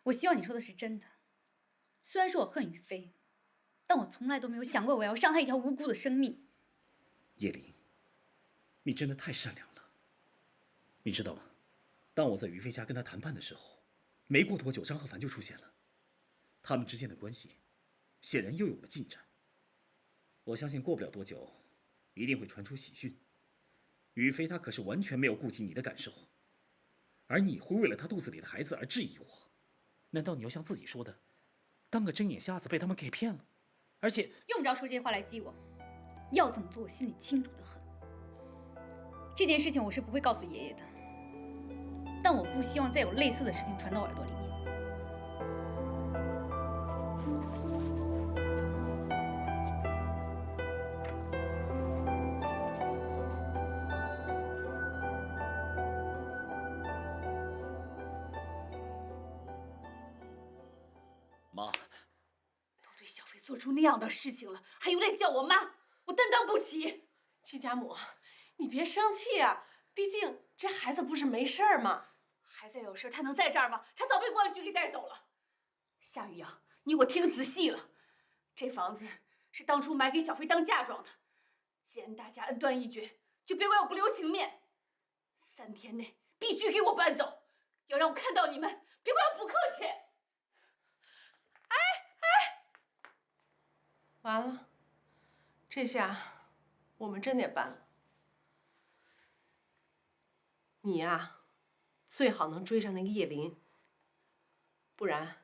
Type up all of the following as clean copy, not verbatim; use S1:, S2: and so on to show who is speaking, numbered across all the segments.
S1: 我希望你说的是真的。虽然说我恨雨飞，但我从来都没有想过我要伤害一条无辜的生命。
S2: 叶琳，你真的太善良了。你知道吗？当我在于飞家跟他谈判的时候，没过多久，张鹤凡就出现了。他们之间的关系显然又有了进展。我相信过不了多久，一定会传出喜讯。于飞他可是完全没有顾及你的感受，而你会为了他肚子里的孩子而质疑我？难道你要像自己说的，当个睁眼瞎子被他们给骗了？而且
S1: 用不着说这些话来激我，要怎么做我心里清楚的很。这件事情我是不会告诉爷爷的，但我不希望再有类似的事情传到我耳朵里面。
S2: 妈，
S3: 都对小飞做出那样的事情了，还有脸叫我妈？我担当不起。
S4: 戚家母，你别生气啊，毕竟这孩子不是没事儿吗？
S3: 孩子有事，他能在这儿吗？他早被公安局给带走了。夏雨阳，你我听仔细了，这房子是当初买给小飞当嫁妆的。既然大家恩断义绝，就别怪我不留情面。3天内必须给我搬走，要让我看到你们，别怪我不客气。
S4: 完了，这下我们真得搬了。你呀，最好能追上那个叶林，不然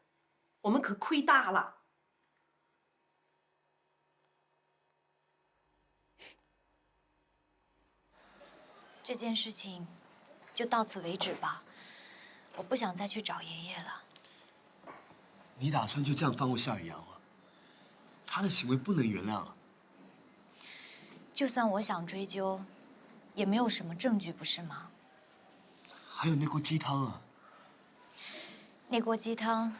S4: 我们可亏大了。
S5: 这件事情就到此为止吧，我不想再去找爷爷了。
S6: 你打算就这样放过夏雨阳吗？他的行为不能原谅啊！
S5: 就算我想追究，也没有什么证据，不是吗？
S6: 还有那锅鸡汤啊！
S5: 那锅鸡汤，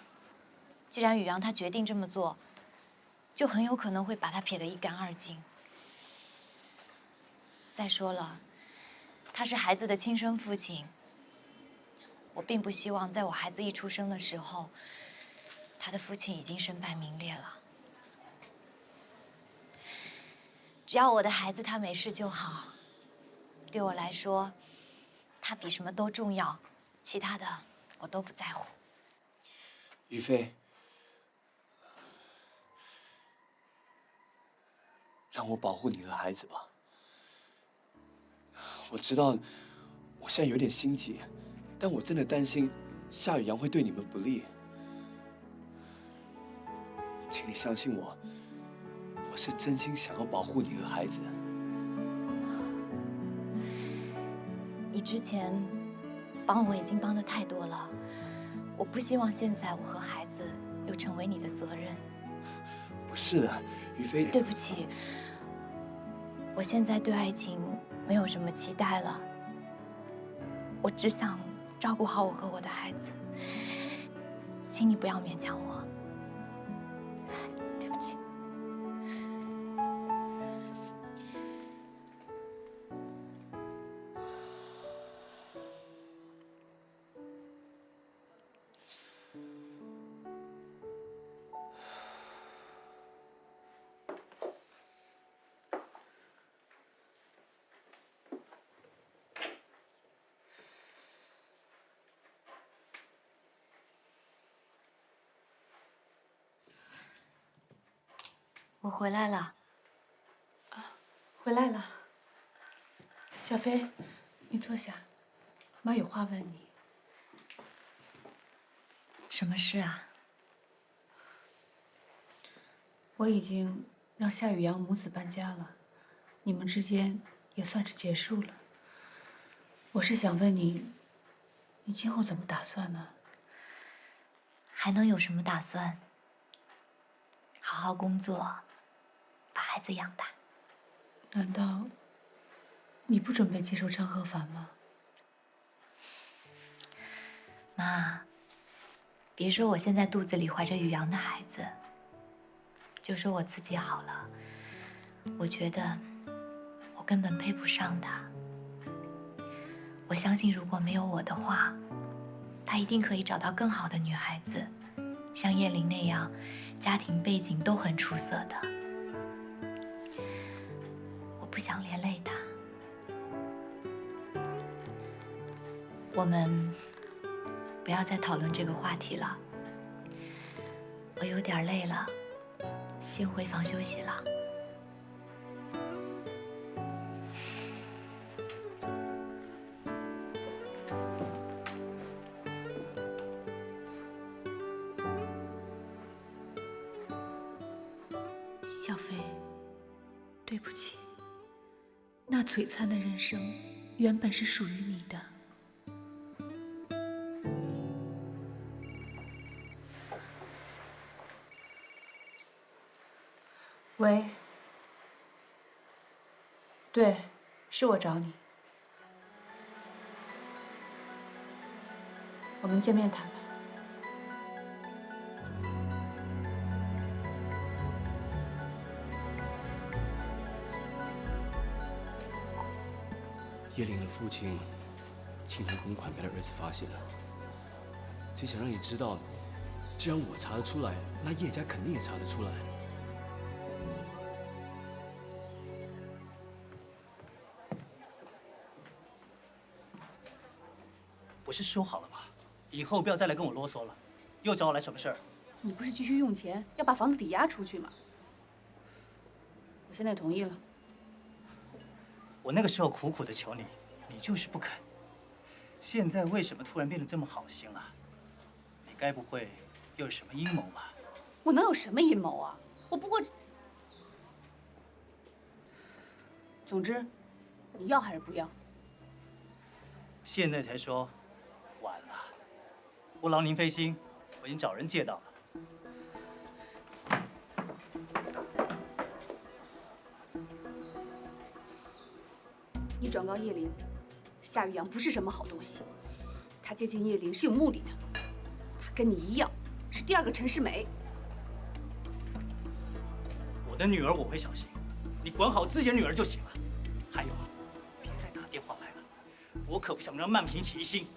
S5: 既然雨阳他决定这么做，就很有可能会把他撇得一干二净。再说了，他是孩子的亲生父亲，我并不希望在我孩子一出生的时候，他的父亲已经身败名裂了。只要我的孩子他没事就好，对我来说，他比什么都重要，其他的我都不在乎。
S6: 于飞，让我保护你的孩子吧。我知道我现在有点心急，但我真的担心夏雨阳会对你们不利。请你相信我，我是真心想要保护你和孩子。
S5: 你之前帮我已经帮得太多了，我不希望现在我和孩子又成为你的责任。
S6: 不是的，于飞。
S5: 对不起，我现在对爱情没有什么期待了，我只想照顾好我和我的孩子，请你不要勉强我。对不起。我回来了。
S4: 回来了。小飞，你坐下，妈有话问你。
S5: 什么事啊？
S4: 我已经让夏雨阳母子搬家了，你们之间也算是结束了。我是想问你，你今后怎么打算呢？
S5: 还能有什么打算？好好工作，把孩子养大。
S4: 难道你不准备接受张鹤凡吗？
S5: 妈，别说我现在肚子里怀着雨阳的孩子，就说我自己好了，我觉得我根本配不上他。我相信如果没有我的话，他一定可以找到更好的女孩子，像叶玲那样，家庭背景都很出色的。我不想连累他。我们不要再讨论这个话题了。我有点累了，先回房休息了。
S4: 小飞，对不起，那璀璨的人生原本是属于你的。喂，对，是我找你，我们见面谈吧。
S6: 叶玲的父亲侵吞公款被他儿子发现了，只想让你知道，既然我查得出来，那叶家肯定也查得出来。
S7: 不是说好了吗？以后不要再来跟我啰嗦了。又找我来什么事儿？
S3: 你不是急需用钱，要把房子抵押出去吗？我现在同意了。
S7: 我那个时候苦苦的求你，你就是不肯。现在为什么突然变得这么好心了？你该不会又有什么阴谋吧？
S3: 我能有什么阴谋啊？我不过……总之，你要还是不要？
S7: 现在才说，晚了。不劳您费心，我已经找人借到了。
S3: 你转告叶玲，夏雨阳不是什么好东西。他接近叶玲是有目的的，他跟你一样，是第二个陈世美。
S7: 我的女儿我会小心，你管好自己的女儿就行了。还有，别再打电话来了，我可不想让曼萍起疑心。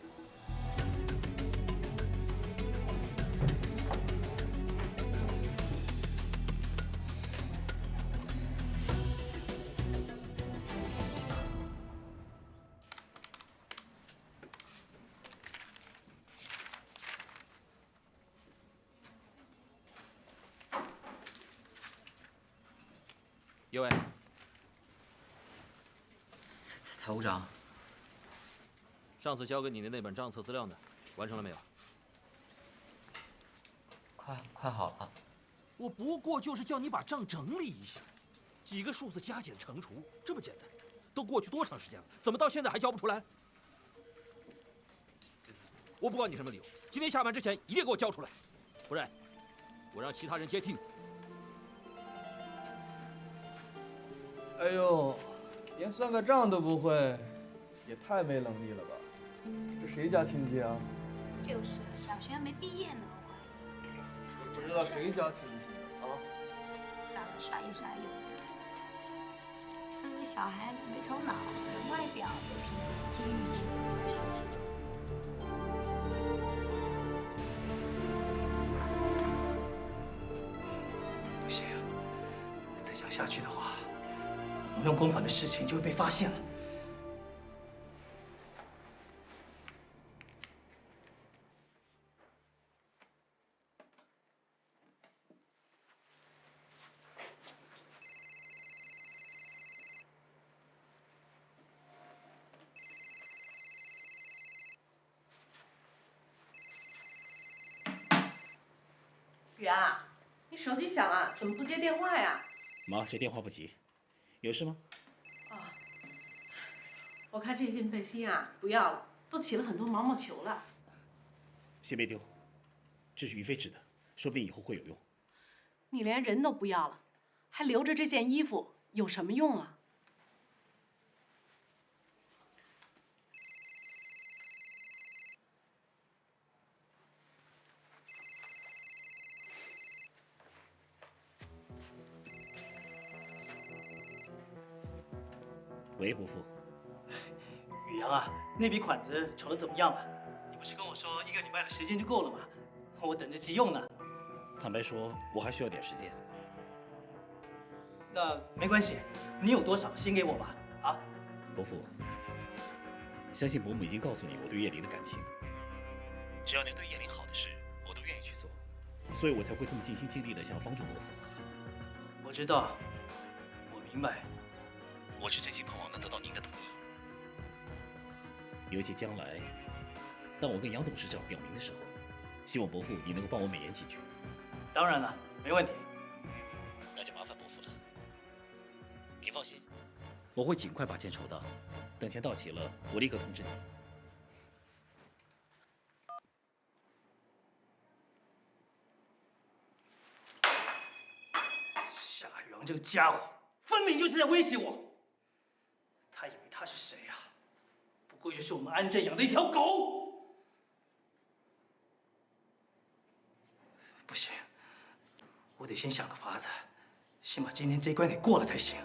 S8: 叶伟，财务长，上次交给你的那本账册资料呢？完成了没有？
S9: 快好了。
S10: 我不过就是叫你把账整理一下，几个数字加减乘除，这么简单。都过去多长时间了，怎么到现在还交不出来？我不管你什么理由，今天下班之前一定给我交出来，不然我让其他人接替你。
S11: 哎呦，连算个账都不会，也太没能力了吧？这谁家亲戚啊？
S12: 就是小学没毕业呢，
S11: 不知道谁家亲戚啊？
S12: 长得帅有啥用的？生个小孩没头脑，外表又平平气玉气，白雪其中。
S7: 不行，再这样下去的话，挪用公款的事情就会被发现了。
S13: 雨啊，你手机响了，怎么不接电话呀？
S2: 妈，这电话不急，有事吗？
S13: 啊，我看这件背心啊，不要了，都起了很多毛毛球了。
S2: 先别丢，这是于飞织的，说不定以后会有用。
S13: 你连人都不要了，还留着这件衣服，有什么用啊？
S2: 喂，伯父。
S7: 宇阳啊，那笔款子筹得怎么样了？你不是跟我说1个礼拜的时间就够了吗？我等着急用呢。
S2: 坦白说，我还需要点时间。
S7: 那没关系，你有多少先给我吧。啊，
S2: 伯父，相信伯母已经告诉你我对叶玲的感情。只要能对叶玲好的事，我都愿意去做，所以我才会这么尽心尽力的想要帮助伯父。
S7: 我知道，我明白。
S2: 我是真心盼望能得到您的同意。尤其将来，当我跟杨董事长表明的时候，希望伯父你能够帮我美言几句。
S7: 当然了，没问题。
S2: 那就麻烦伯父了。您放心，我会尽快把钱筹到，等钱到齐了，我立刻通知你。
S7: 夏雨阳这个家伙，分明就是在威胁我。他以为他是谁啊？不过就是我们安镇养的一条狗。不行，我得先想个法子，先把今天这关给过了才行。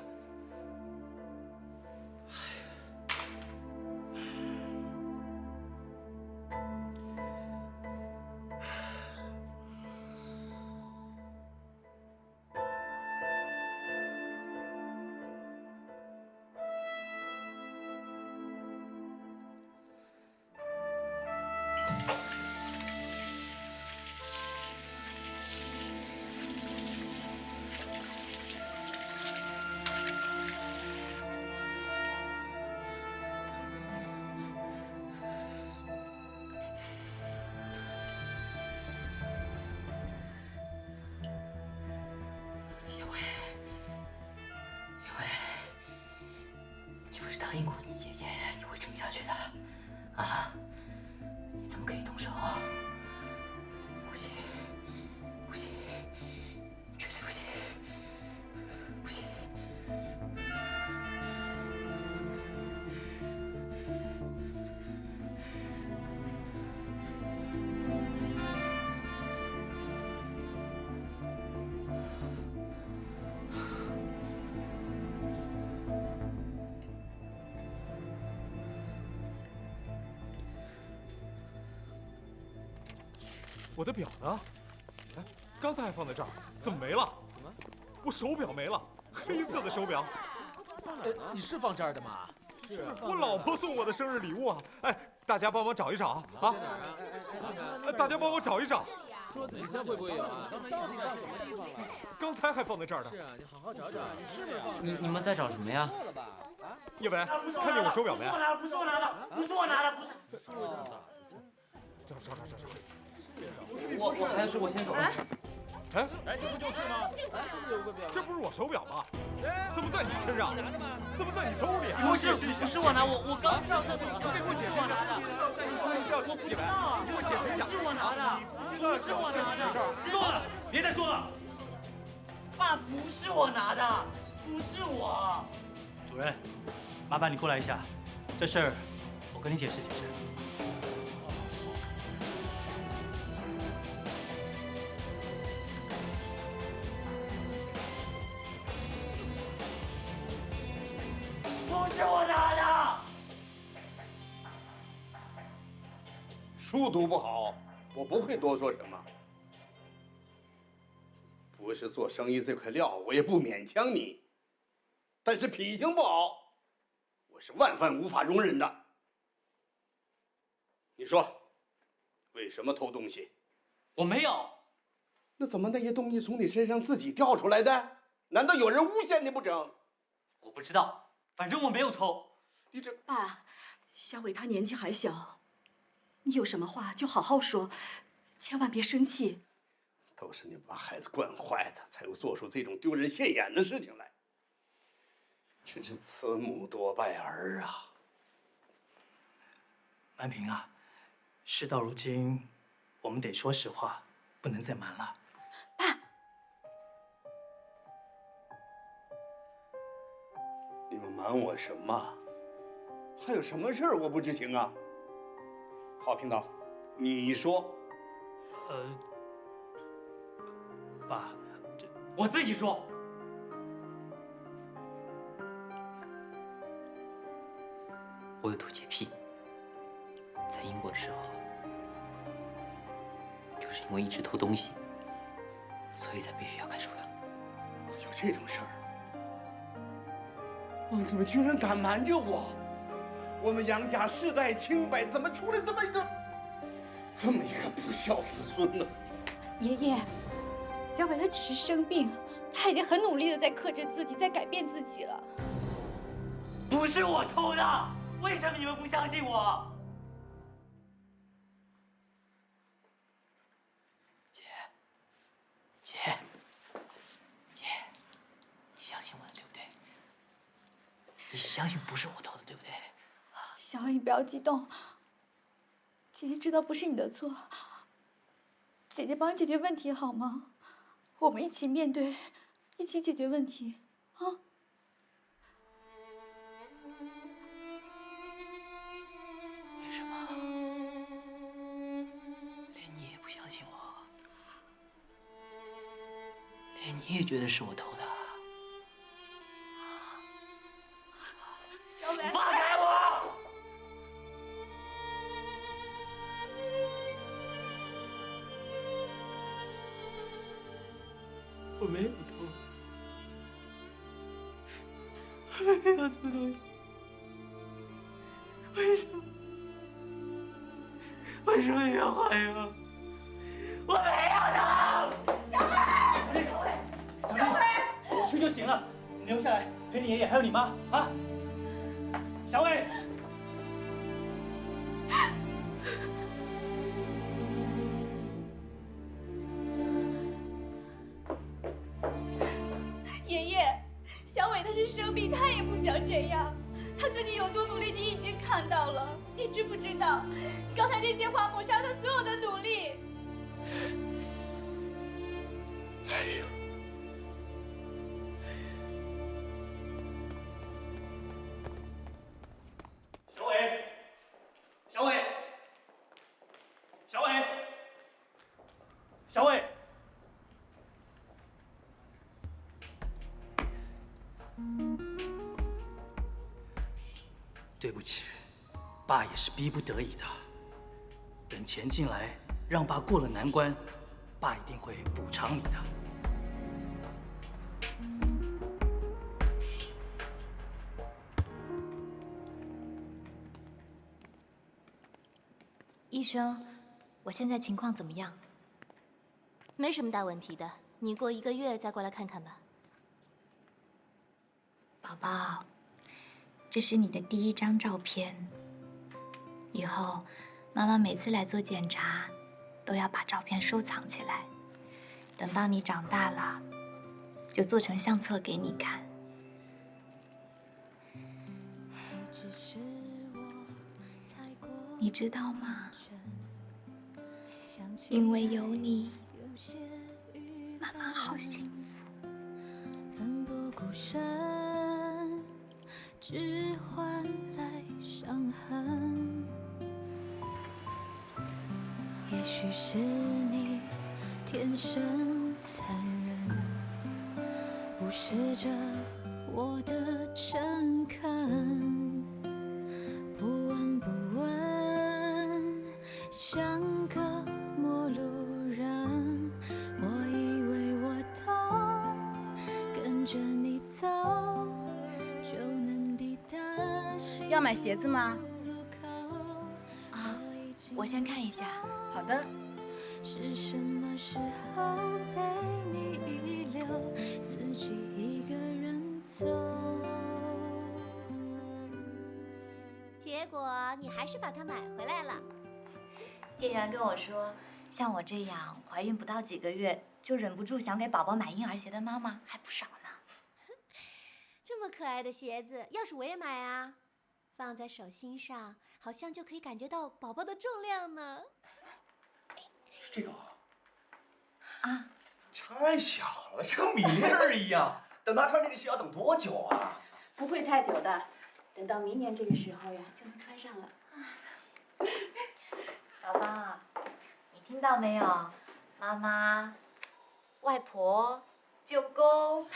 S14: 答应过你姐姐你会撑下去的，啊？你怎么可以动手？不行，不行，绝对不行，不行！
S15: 我的表呢？哎，刚才还放在这儿，怎么没了？我手表没了，黑色的手表。
S10: 你是放这儿的吗？
S15: 是啊。我老婆送我的生日礼物啊！哎，大家帮忙找一找啊！啊！大家帮我找一找。
S10: 桌子底下会不会有啊？
S15: 刚才还放在这儿呢。
S10: 是啊，你好好找找。
S9: 你们在找什么呀？
S15: 叶伟，看见我手表没？
S14: 不是我拿的，不是我拿的，不是。
S15: 找。
S9: 我还是我先走。
S15: 哎，
S10: 这不就是吗？
S15: 这不是我手表吗？怎么在你身上？怎么在你兜里？
S14: 不是我拿，我刚上厕所。
S15: 你给我解释一下。
S14: 我不知道啊。
S15: 你给我解释一下。
S14: 不是我拿的，不是我拿的。
S7: 够了，别再说了。
S14: 爸，不是我拿的，不是我。
S7: 主任，麻烦你过来一下，这事儿我跟你解释解释。
S14: 不是我拿的。
S16: 书读不好，我不会多说什么。不是做生意这块料，我也不勉强你。但是品行不好，我是万万无法容忍的。你说，为什么偷东西？
S14: 我没有。
S16: 那怎么那些东西从你身上自己掉出来的？难道有人诬陷你不成？
S14: 我不知道，反正我没有偷。
S16: 你这
S3: 爸，小伟他年纪还小，你有什么话就好好说，千万别生气。
S16: 都是你把孩子惯坏的，才会做出这种丢人现眼的事情来。真是慈母多败儿啊！
S7: 满平啊，事到如今，我们得说实话，不能再瞒了。
S16: 你们瞒我什么？还有什么事儿我不知情啊？好，平岛，你说。
S7: 爸，
S14: 我自己说。
S9: 我有偷洁癖，
S14: 在英国的时候，就是因为一直偷东西，所以才被学校开除的。
S16: 有这种事儿？哦，你们居然敢瞒着我！我们杨家世代清白，怎么出来这么一个不孝子孙呢？
S1: 爷爷，小伟他只是生病，他已经很努力的在克制自己，在改变自己了。
S14: 不是我偷的，为什么你们不相信我？姐，你相信我的对不对？你相信不是我偷的对不对？
S1: 小伟，你不要激动，姐姐知道不是你的错，姐姐帮你解决问题好吗？我们一起面对，一起解决问题，啊？
S14: 为什么连你也不相信我？连你也觉得是我偷的？
S1: 小伟，
S14: 放开我！我没有偷，我没有偷东西，为什么你要怀疑我？我没有偷！
S7: 小伟，我去就行了，你留下来陪你爷爷还有你妈啊！小伟。
S1: 爷爷，小伟他是生病，他也不想这样。他最近有多努力，你已经看到了，你知不知道？你刚才那些话抹杀了他所有的努力。
S16: 哎呦！
S7: 小伟，对不起，爸也是逼不得已的。等钱进来，让爸过了难关，爸一定会补偿你的。
S5: 医生，我现在情况怎么样？
S17: 没什么大问题的，你过1个月再过来看看吧。
S5: 宝宝，这是你的第1张照片。以后，妈妈每次来做检查，都要把照片收藏起来。等到你长大了，就做成相册给你看。你知道吗？因为有你，妈妈好幸福。
S18: 奋不顾身，只换来伤痕。也许是你天生残忍，无视着我的诚恳，不闻不问，像个陌路人。我以为我懂，跟着你走就能抵达。
S1: 要买鞋子吗？
S5: 啊，我先看一下。
S1: 好的。
S18: 是什么时候被你遗留，自己一个人走？
S17: 结果你还是把它买回来了。
S5: 店员跟我说，像我这样怀孕不到几个月就忍不住想给宝宝买婴儿鞋的妈妈还不少呢。
S17: 这么可爱的鞋子，要是我也买啊，放在手心上，好像就可以感觉到宝宝的重量呢。
S11: 是这个
S5: 啊？
S11: 太小了，像个米粒儿一样。等他穿这个鞋要等多久啊？
S3: 不会太久的，等到明年这个时候呀，就能穿上了。
S5: 宝宝，你听到没有？妈妈、外婆、舅公、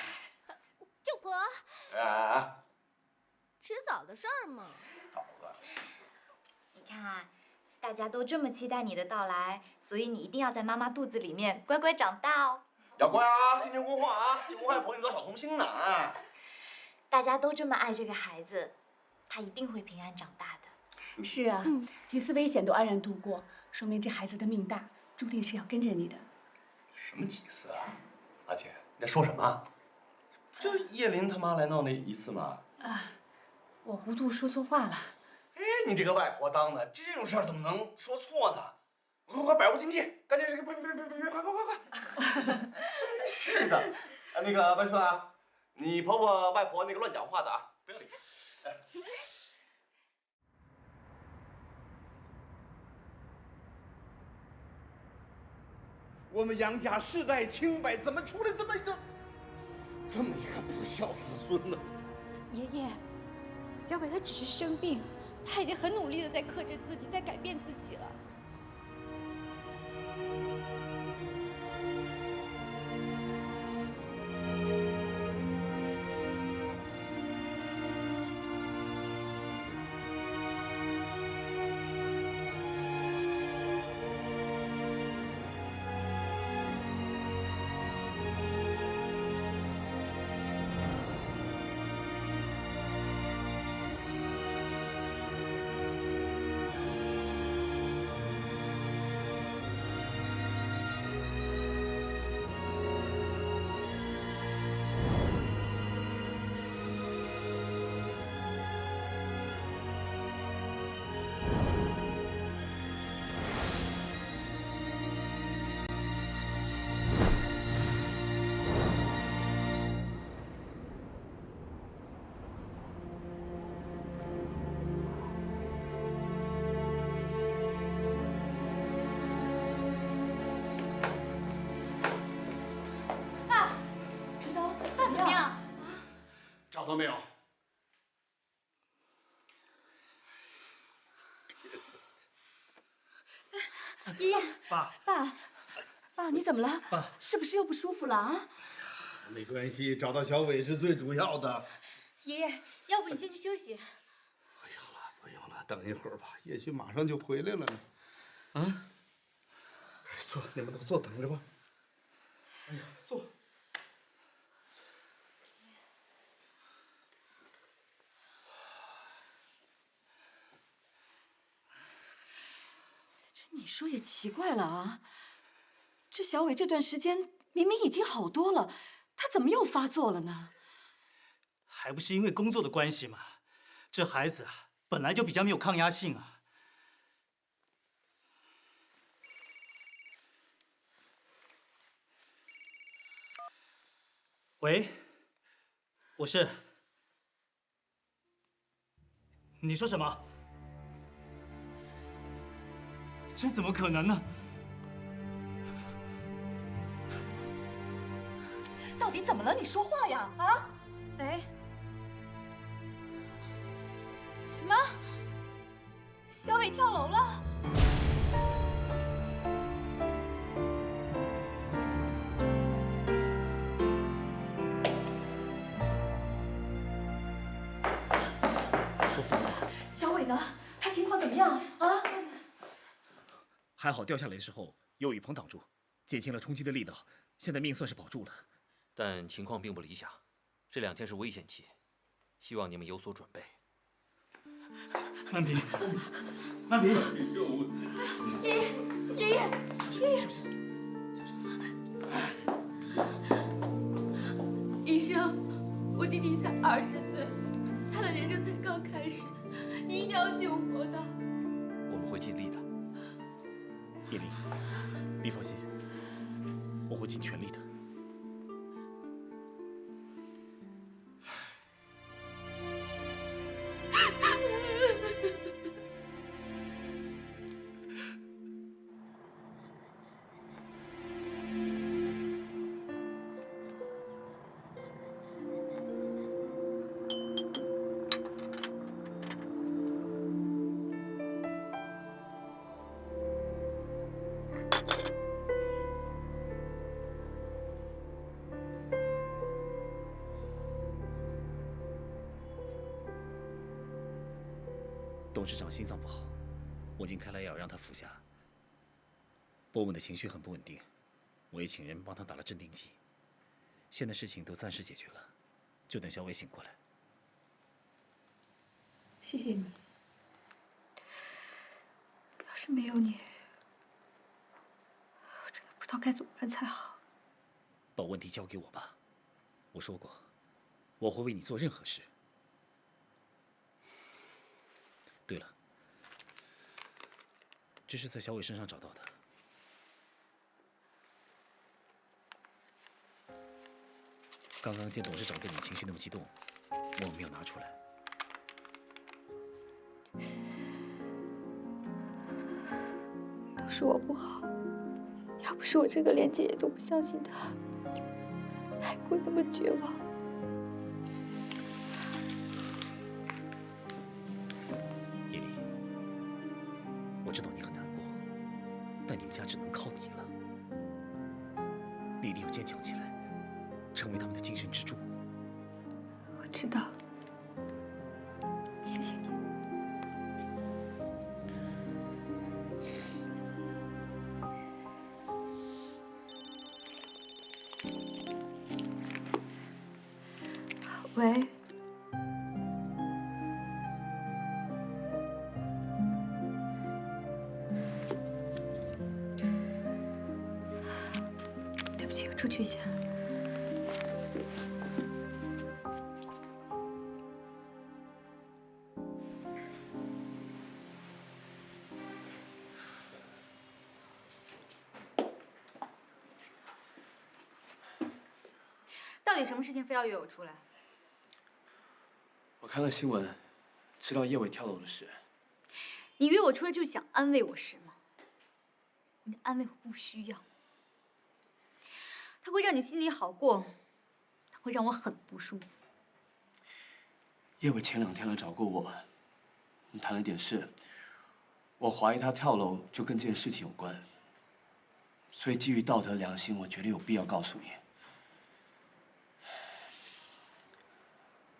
S17: 舅婆，
S11: 啊，
S17: 迟早的事儿嘛。
S5: 你看，大家都这么期待你的到来，所以你一定要在妈妈肚子里面乖乖长大哦。
S19: 要乖啊，听听公话啊，进屋还不会得小童星呢啊！
S5: 大家都这么爱这个孩子，他一定会平安长大的。
S4: 是啊，几次危险都安然度过，说明这孩子的命大，注定是要跟着你的。
S19: 什么几次啊？阿姐，你在说什么？不就叶林他妈来闹那一次吗？
S4: 啊，我糊涂说错话了。
S19: 哎，你这个外婆当的，这种事儿怎么能说错呢？快百无禁忌，赶紧别，快！是的，那个外孙啊，你婆婆外婆那个乱讲话的啊，不要理。
S16: 我们杨家世代清白，怎么出来这么一个不孝子孙呢？
S1: 爷爷，小伟他只是生病，他已经很努力的在克制自己，在改变自己了。
S16: 找到没有？
S1: 爷爷，爸，你怎么了？爸，是不是又不舒服了啊？
S16: 没关系，找到小伟是最主要的。
S1: 爷爷，要不你先去休息。
S16: 不用了，等一会儿吧，也许马上就回来了呢。啊？坐，你们都坐，等着吧。哎呀，坐。
S1: 你说也奇怪了啊，这小伟这段时间明明已经好多了，他怎么又发作了呢？
S7: 还不是因为工作的关系嘛。这孩子啊，本来就比较没有抗压性啊。喂，我是。你说什么？这怎么可能呢？
S1: 到底怎么了？你说话呀！啊？喂？什么？小伟跳楼了？小伟呢？他情况怎么样啊？
S2: 还好掉下来的时候有雨棚挡住，减轻了冲击的力道，现在命算是保住了。
S8: 但情况并不理想，这2天是危险期，希望你们有所准备。
S7: 曼平，曼平，
S1: 爷爷，医生，我弟弟才20岁，他的人生才刚开始，你一定要救活他。
S8: 我们会尽力的。
S2: 叶林，你放心，我会尽全力的。董事长心脏不好，我已经开了药让他服下。波文的情绪很不稳定，我也请人帮他打了镇定剂。现在事情都暂时解决了，就等小伟醒过来。
S1: 谢谢你。要是没有你，我真的不知道该怎么办才好。
S2: 把问题交给我吧，我说过，我会为你做任何事。对了，这是在小伟身上找到的。刚刚见董事长跟你情绪那么激动，我没有拿出来。
S1: 都是我不好，要不是我这个连姐姐都不相信他，才不会那么绝望。
S2: 叶丽，我知道你很难过，但你们家只能靠你了。你一定要坚强起来，成为他们的精神支柱。
S1: 我知道，谢谢你。喂，对不起，我出去一下。
S3: 到底什么事情非要约我出来？
S6: 我看了新闻，知道叶伟跳楼的事。
S3: 你约我出来就是想安慰我是吗？你的安慰我不需要，它会让你心里好过，它会让我很不舒服。
S6: 叶伟前2天来找过我，谈了点事。我怀疑他跳楼就跟这件事情有关，所以基于道德良心，我觉得有必要告诉你。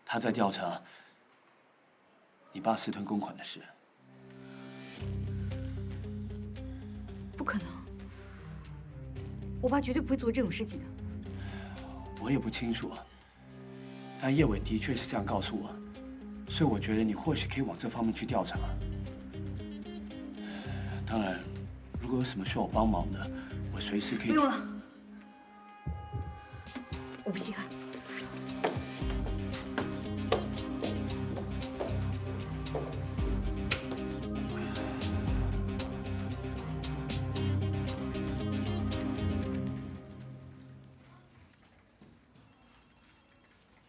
S6: 他在调查你爸私吞公款的事。
S3: 不可能，我爸绝对不会做这种事情的。
S6: 我也不清楚，但叶伟的确是这样告诉我，所以我觉得你或许可以往这方面去调查。当然，如果有什么需要我帮忙的，我随时可以。
S3: 不用了，我不稀罕。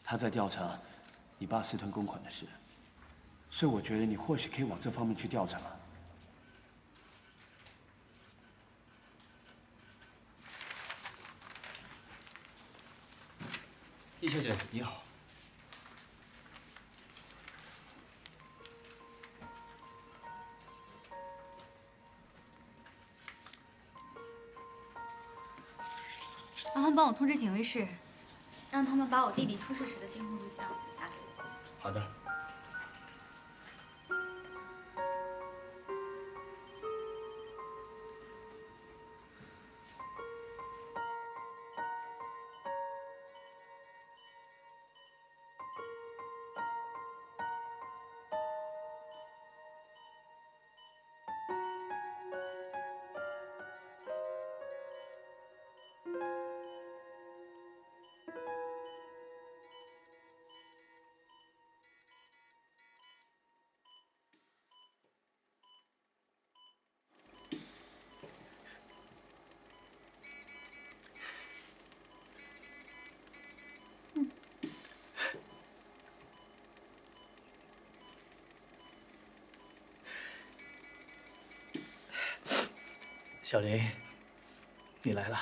S6: 他在调查你爸私吞公款的事，所以我觉得你或许可以往这方面去调查。
S7: 叶小姐，你好。
S3: 麻烦帮我通知警卫室，让他们把我弟弟出事时的监控录像打给我。
S7: 好的。小林，你来了。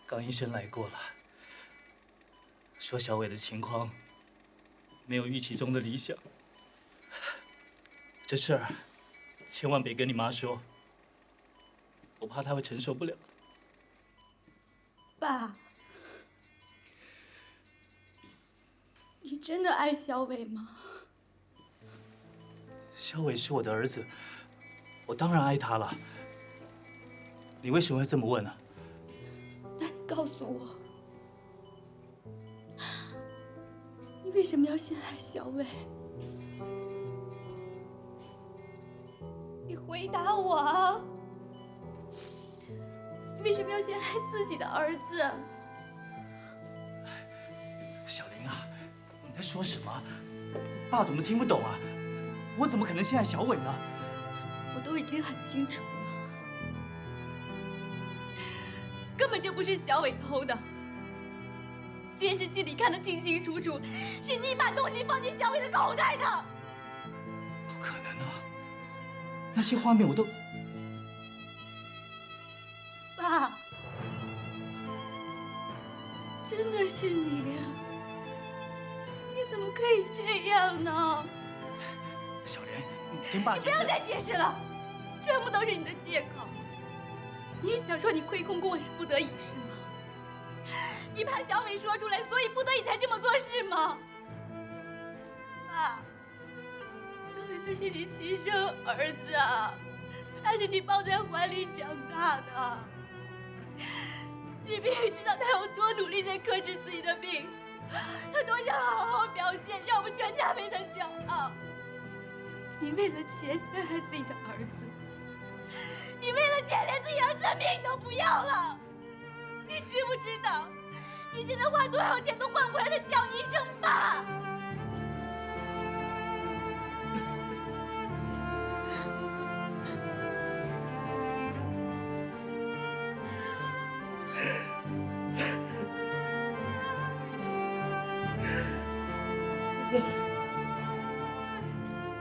S7: 刚医生来过了，说小伟的情况没有预期中的理想。这事儿千万别跟你妈说，我怕她会承受不了。
S1: 爸，你真的爱小伟吗？
S7: 小伟是我的儿子，我当然爱他了。你为什么会这么问呢？
S1: 那你告诉我，你为什么要陷害小伟？你回答我啊！你为什么要陷害自己的儿子？
S7: 小玲啊，你在说什么？爸怎么听不懂啊？我怎么可能陷害小伟呢？
S1: 我都已经很清楚了，根本就不是小伟偷的。监视器里看得清清楚楚，是你把东西放进小伟的口袋的。
S7: 不可能啊！那些画面我都……
S1: 爸，真的是你？你怎么可以这样呢？
S7: 小莲，你听爸解释。
S1: 你不要再解释了，全部都是你的借口。你想说你亏空过是不得已是吗？你怕小伟说出来，所以不得已才这么做是吗？爸，小伟他是你亲生儿子啊，他是你抱在怀里长大的。你必须知道他有多努力在克制自己的病，他多想好好表现，让我们全家为他骄傲。你为了钱陷害自己的儿子，你为了钱连自己儿子的命都不要了。你知不知道，你现在花多少钱都换不来他叫你一声爸？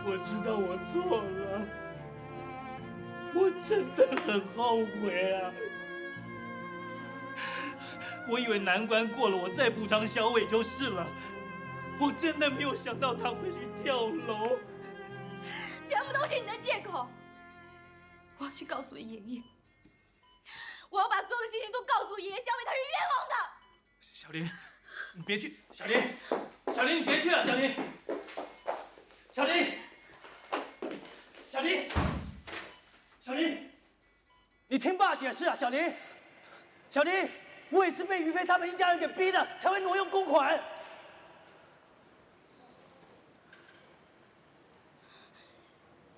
S7: 我知道我错了，我真的很后悔啊！我以为难关过了，我再补偿小伟就是了。我真的没有想到他会去跳楼，
S1: 全部都是你的借口。我要去告诉爷爷，我要把所有的事情都告诉爷爷，小伟他是冤枉的。
S7: 小林，你别去，小林，小林，你别去了，小林，小林，小林，小林，你听爸解释啊，小林，小林，我也是被于飞他们一家人给逼的，才会挪用公款。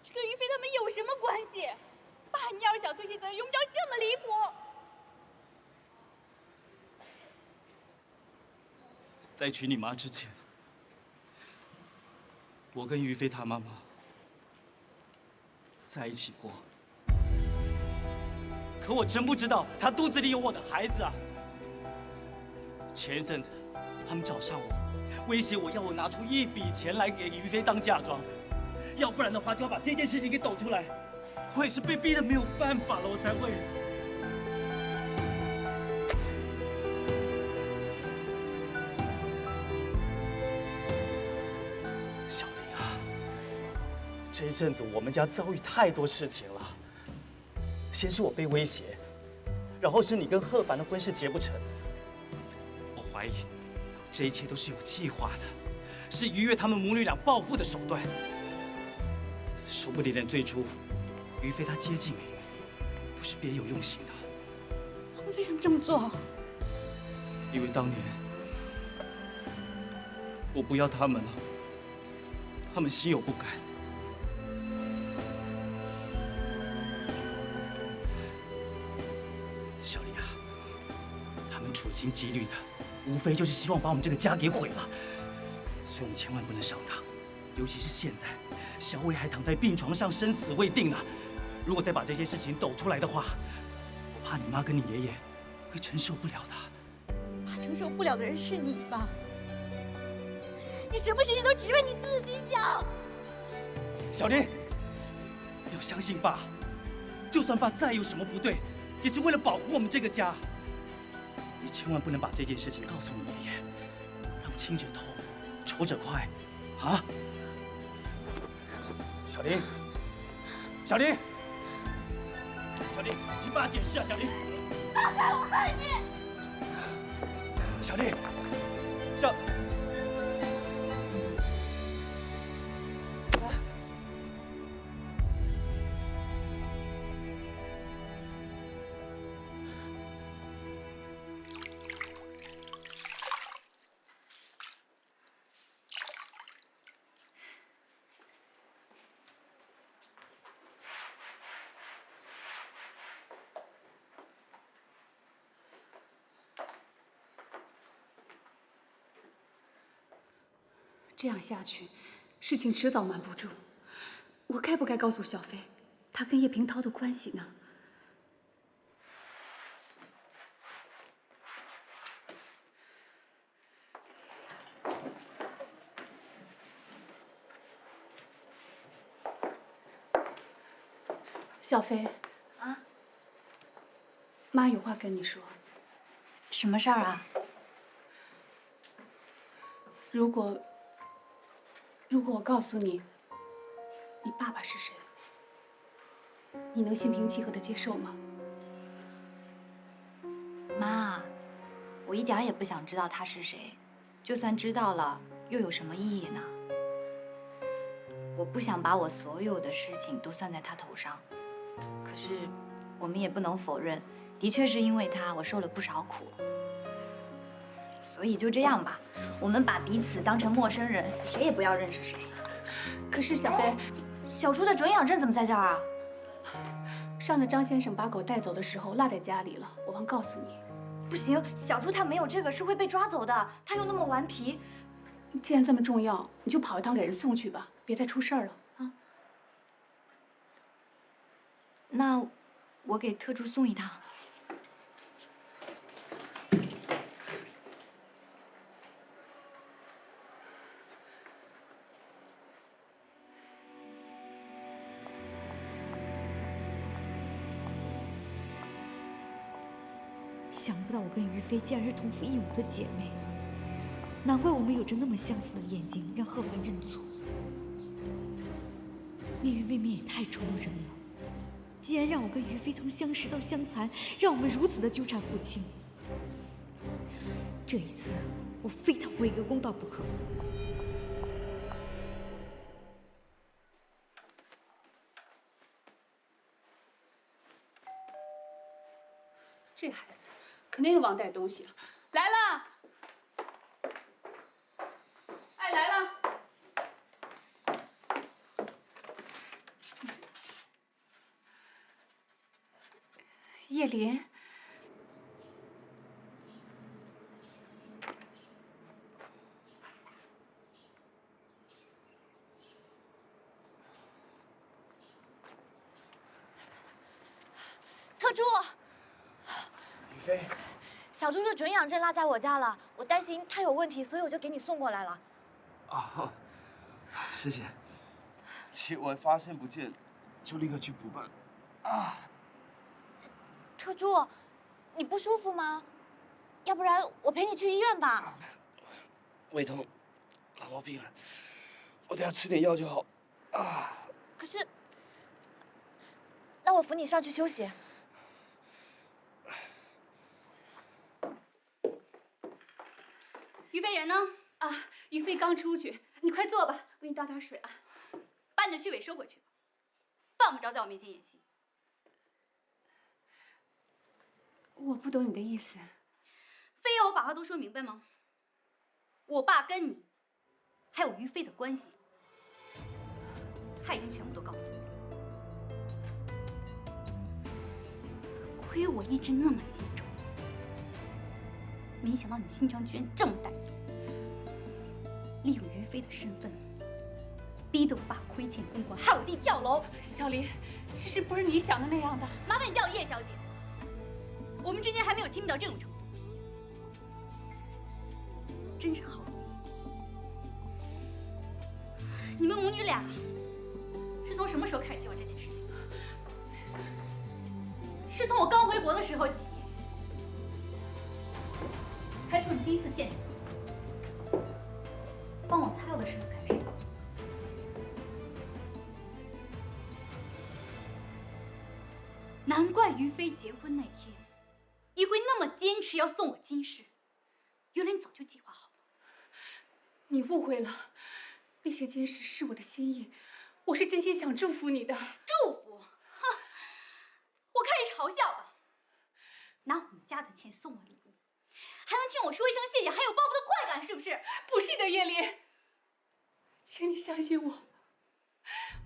S1: 这跟于飞他们有什么关系？爸，你要是想推卸责任，用不着这么离谱。
S7: 在娶你妈之前，我跟于飞他妈妈在一起过。可我真不知道她肚子里有我的孩子啊！前一阵子，他们找上我，威胁我要我拿出一笔钱来给于飞当嫁妆，要不然的话就要把这件事情给抖出来。我也是被逼得没有办法了，我才会。小林啊，这一阵子我们家遭遇太多事情了。先是我被威胁，然后是你跟贺凡的婚事结不成。我怀疑这一切都是有计划的，是于越他们母女俩报复的手段。说不定连最初于飞他接近你，都是别有用心的。
S1: 他们为什么这么做？
S7: 因为当年我不要他们了，他们心有不甘。小丽啊，他们处心积虑的，无非就是希望把我们这个家给毁了。所以我们千万不能上当，尤其是现在，小伟还躺在病床上，生死未定呢。如果再把这些事情抖出来的话，我怕你妈跟你爷爷会承受不了的。
S1: 怕承受不了的人是你吧？你什么事情都只为你自己想。
S7: 小林，要相信爸，就算爸再有什么不对，也是为了保护我们这个家。你千万不能把这件事情告诉你爷爷，让亲者痛，仇者快，啊！小林，小林，小林，听爸解释啊，小林。
S1: 放开我，快点！
S7: 小林，小。
S4: 这样下去，事情迟早瞒不住。我该不该告诉小飞，他跟叶平涛的关系呢？小飞，
S5: 啊，
S4: 妈有话跟你说。
S5: 什么事儿啊？
S4: 如果我告诉你，你爸爸是谁，你能心平气和的接受吗？
S5: 妈，我一点也不想知道他是谁，就算知道了，又有什么意义呢？我不想把我所有的事情都算在他头上。可是，我们也不能否认，的确是因为他，我受了不少苦。所以就这样吧，我们把彼此当成陌生人，谁也不要认识谁。
S4: 可是小飞，
S5: 小猪的准养证怎么在这儿啊？
S4: 上次张先生把狗带走的时候落在家里了，我忘告诉你。
S5: 不行，小猪它没有这个是会被抓走的，它又那么顽皮。
S4: 既然这么重要，你就跑一趟给人送去吧，别再出事儿了啊。
S5: 那我给特助送一趟。
S1: 想不到我跟于飞竟然是同父异母的姐妹，难怪我们有着那么相似的眼睛，让贺涵认错。命运未免也太宠人了，既然让我跟于飞从相识到相残，让我们如此的纠缠不清，这一次我非讨回一个公道不可。
S4: 这孩子肯定又忘带东西了。来了，哎，来了。叶林，
S5: 特助。
S6: 于飞，
S5: 小猪的准养证落在我家了，我担心他有问题，所以我就给你送过来了。
S6: 哦，谢谢。结果发现不见，就立刻去补办。啊！
S5: 特助，你不舒服吗？要不然我陪你去医院吧。
S6: 胃疼，老毛病了，我等下吃点药就好。啊！
S5: 可是，那我扶你上去休息。
S3: 于飞人呢？啊，于飞刚出去，你快坐吧，我给你倒点水啊。把你的虚伪收回去，犯不着在我面前演戏。
S4: 我不懂你的意思。
S3: 非要我把话都说明白吗？我爸跟你，还有于飞的关系，他已经全部都告诉你了。亏我一直那么记仇，没想到你心肠居然这么歹毒，利用于飞的身份，逼得我爸亏欠公款，害我弟跳楼。
S4: 小林，事实不是你想的那样的。
S3: 麻烦你叫我叶小姐，我们之间还没有亲密到这种程度。真是好奇，你们母女俩是从什么时候开始计划这件事情？是从我刚回国的时候起，还是从你第一次见我，帮我擦药的时候开始？难怪于飞结婚那天，你会那么坚持要送我金饰，原来你早就计划好了。
S4: 你误会了，那些金饰是我的心意，我是真心想祝福你的。
S3: 祝福？哼！我看是嘲笑吧。拿我们家的钱送我礼物，还能听我说一声谢谢，还有报复的快感，是不是？
S4: 不是的，叶林，请你相信我，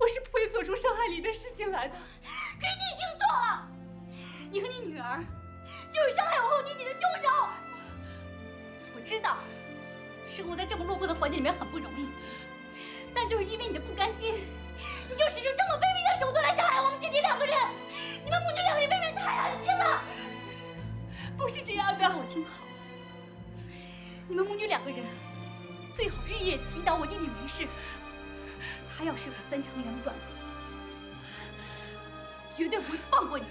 S4: 我是不会做出伤害你的事情来的。
S3: 可是你已经做了，你和你女儿就是伤害我和我弟弟的凶手。我知道，
S1: 生活在这么落魄的环境里面很不容易，但就是因为你的不甘心，你就使出这么卑鄙的手段来伤害我们姐弟2个人。你们母女2个人未免太恶心了。不是这样的，给我听好，你们母女2个人最好日夜祈祷我弟弟没事。他要是有3长2短的，绝对不会放过你。